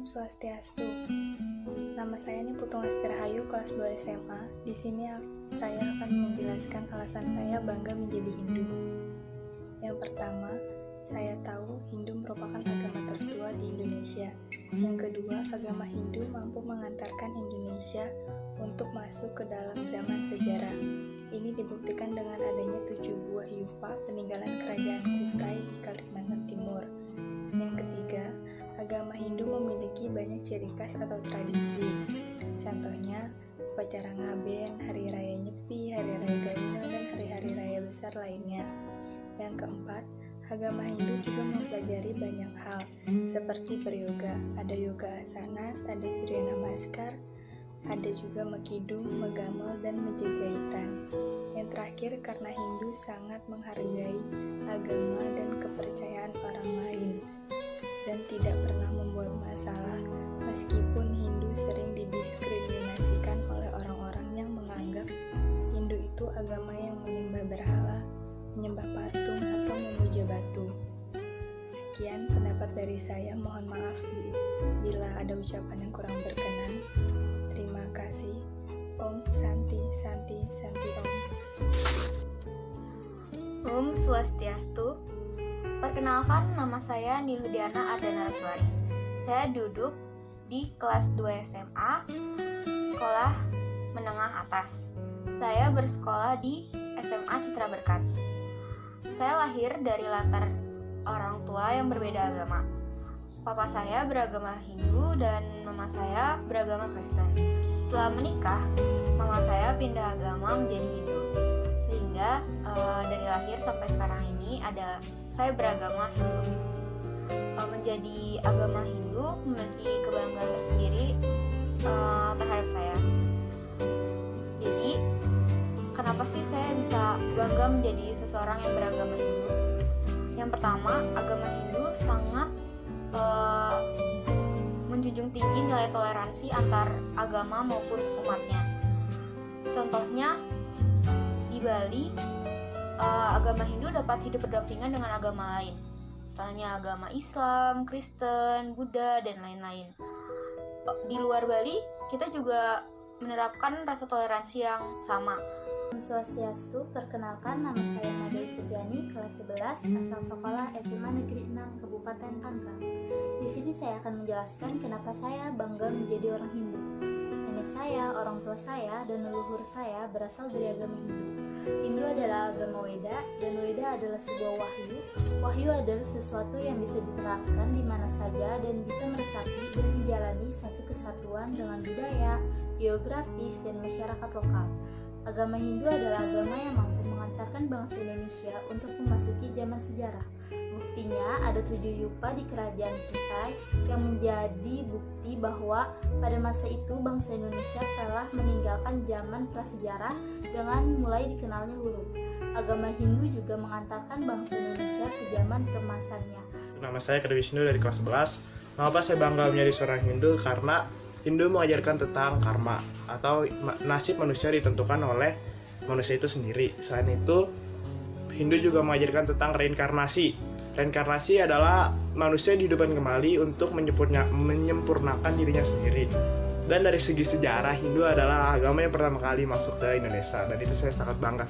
Swastiastu. Nama saya Niputung Asti Rahayu, kelas 2 SMA. Di sini saya akan menjelaskan alasan saya bangga menjadi Hindu. Yang pertama, saya tahu Hindu merupakan agama tertua di Indonesia. Yang kedua, agama Hindu mampu mengantarkan Indonesia untuk masuk ke dalam zaman sejarah. Ini dibuktikan dengan adanya 7 buah yupa peninggalan kerajaan Kutai di Kalimantan Timur. Yang ketiga, agama Hindu memiliki banyak ciri khas atau tradisi. Contohnya, upacara ngaben, hari raya Nyepi, hari raya Galuna, dan hari-hari raya besar lainnya. Yang keempat, agama Hindu juga mempelajari banyak hal, seperti beryoga. Ada yoga asanas, ada surya namaskar, ada juga mekidung, megamal, dan mejajahitan. Yang terakhir, karena Hindu sangat menghargai agama dan kepercayaan orang lain dan tidak pernah membuat masalah, meskipun Hindu sering didiskriminasikan oleh orang-orang yang menganggap Hindu itu agama yang menyembah berhala, menyembah patung, atau memuja batu. Sekian pendapat dari saya, mohon maaf bila ada ucapan yang kurang berkenan. Terima kasih. Om Santi Santi Santi Om. Om Swastiastu. Perkenalkan, nama saya Niludiana Ardanaraswari. Saya duduk di kelas 2 SMA, sekolah menengah atas. Saya bersekolah di SMA Citra Berkat. Saya lahir dari latar orang tua yang berbeda agama. Papa saya beragama Hindu dan mama saya beragama Kristen. Setelah menikah, mama saya pindah agama menjadi Hindu. Sehingga dari lahir sampai sekarang ini saya beragama Hindu. Menjadi agama Hindu memiliki kebanggaan tersendiri terhadap saya. Jadi, kenapa sih saya bisa bangga menjadi seseorang yang beragama Hindu? Yang pertama, agama Hindu sangat menjunjung tinggi nilai toleransi antar agama maupun umatnya. Contohnya, di Bali, agama Hindu dapat hidup berdampingan dengan agama lain, misalnya agama Islam, Kristen, Buddha, dan lain-lain. Di luar Bali, kita juga menerapkan rasa toleransi yang sama. Swastiastu, perkenalkan, nama saya Madai Setiani, kelas 11, asal sekolah SMA Negeri 6, Kabupaten Tangerang. Di sini saya akan menjelaskan kenapa saya bangga menjadi orang Hindu. Nenek saya, orang tua saya, dan leluhur saya berasal dari agama Hindu. Hindu adalah agama Weda, dan Weda adalah sebuah wahyu. Wahyu adalah sesuatu yang bisa diterapkan di mana saja dan bisa meresapi dan menjalani satu kesatuan dengan budaya, geografis, dan masyarakat lokal. Agama Hindu adalah agama yang mampu mengantarkan bangsa Indonesia untuk memasuki zaman sejarah. Buktinya ada 7 yupa di kerajaan Kutai yang menjadi bukti bahwa pada masa itu bangsa Indonesia telah meninggalkan zaman prasejarah dengan mulai dikenalnya huruf. Agama Hindu juga mengantarkan bangsa Indonesia ke zaman keemasannya. Nama saya Kedwi Wisnu dari kelas 11. Mengapa saya bangga menjadi seorang Hindu? Karena Hindu mengajarkan tentang karma atau nasib manusia ditentukan oleh manusia itu sendiri. Selain itu, Hindu juga mengajarkan tentang reinkarnasi. Reinkarnasi adalah manusia dihidupkan kembali untuk menyempurnakan dirinya sendiri. Dan dari segi sejarah, Hindu adalah agama yang pertama kali masuk ke Indonesia, dan itu saya sangat bangga.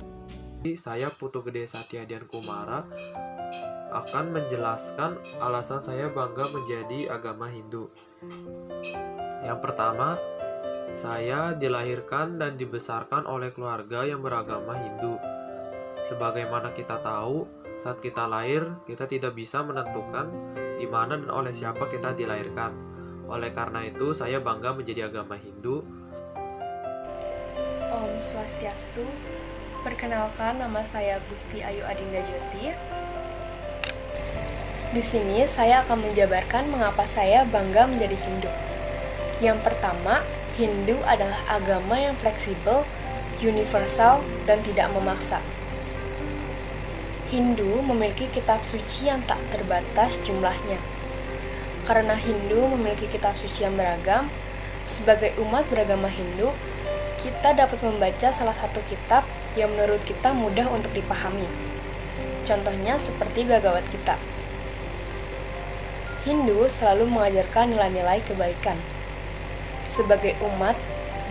Saya Putu Gede Satyadian Kumara akan menjelaskan alasan saya bangga menjadi agama Hindu. Yang pertama, saya dilahirkan dan dibesarkan oleh keluarga yang beragama Hindu. Sebagaimana kita tahu, saat kita lahir, kita tidak bisa menentukan di mana dan oleh siapa kita dilahirkan. Oleh karena itu, saya bangga menjadi agama Hindu. Om Swastiastu. Perkenalkan, nama saya Gusti Ayu Adinda Jyoti. Di sini saya akan menjabarkan mengapa saya bangga menjadi Hindu. Yang pertama, Hindu adalah agama yang fleksibel, universal, dan tidak memaksa. Hindu memiliki kitab suci yang tak terbatas jumlahnya. Karena Hindu memiliki kitab suci yang beragam, sebagai umat beragama Hindu, kita dapat membaca salah satu kitab yang menurut kita mudah untuk dipahami. Contohnya seperti Bhagavad Gita. Hindu selalu mengajarkan nilai-nilai kebaikan. Sebagai umat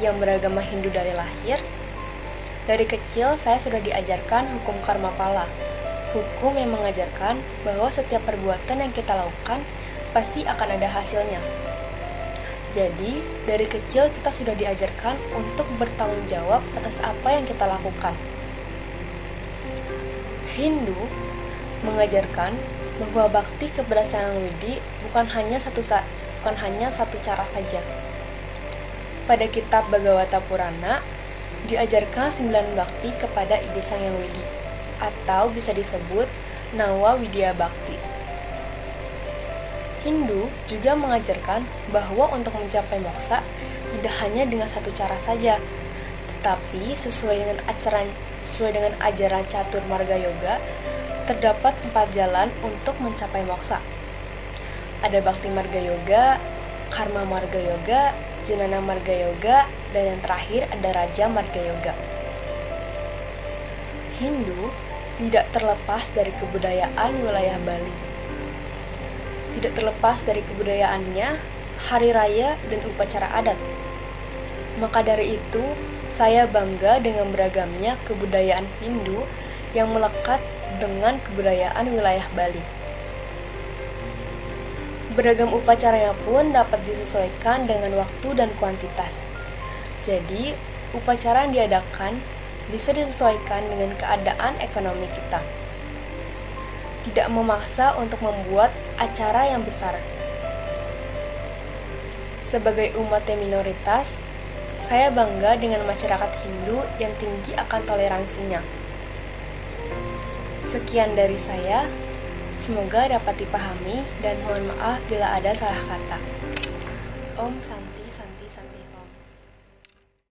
yang beragama Hindu dari lahir, dari kecil saya sudah diajarkan hukum karma pala. Hukum yang mengajarkan bahwa setiap perbuatan yang kita lakukan pasti akan ada hasilnya. Jadi, dari kecil kita sudah diajarkan untuk bertanggung jawab atas apa yang kita lakukan. Hindu mengajarkan bahwa bakti kepada Sang Widi bukan hanya satu cara saja. Pada kitab Bhagavata Purana diajarkan 9 bakti kepada Ide Sang Yang Widi, atau bisa disebut Nawa Widya Bakti. Hindu juga mengajarkan bahwa untuk mencapai moksa tidak hanya dengan satu cara saja, tetapi sesuai dengan ajaran Catur Marga Yoga, terdapat 4 jalan untuk mencapai moksa. Ada Bhakti Marga Yoga, Karma Marga Yoga, Jnana Marga Yoga, dan yang terakhir ada Raja Marga Yoga. Hindu tidak terlepas dari kebudayaan wilayah Bali. Tidak terlepas dari kebudayaannya, hari raya dan upacara adat. Maka dari itu, saya bangga dengan beragamnya kebudayaan Hindu yang melekat dengan kebudayaan wilayah Bali. Beragam upacaranya pun dapat disesuaikan dengan waktu dan kuantitas. Jadi, upacara yang diadakan bisa disesuaikan dengan keadaan ekonomi kita. Tidak memaksa untuk membuat acara yang besar. Sebagai umat yang minoritas, saya bangga dengan masyarakat Hindu yang tinggi akan toleransinya. Sekian dari saya, semoga dapat dipahami dan mohon maaf bila ada salah kata. Om Santi Santi.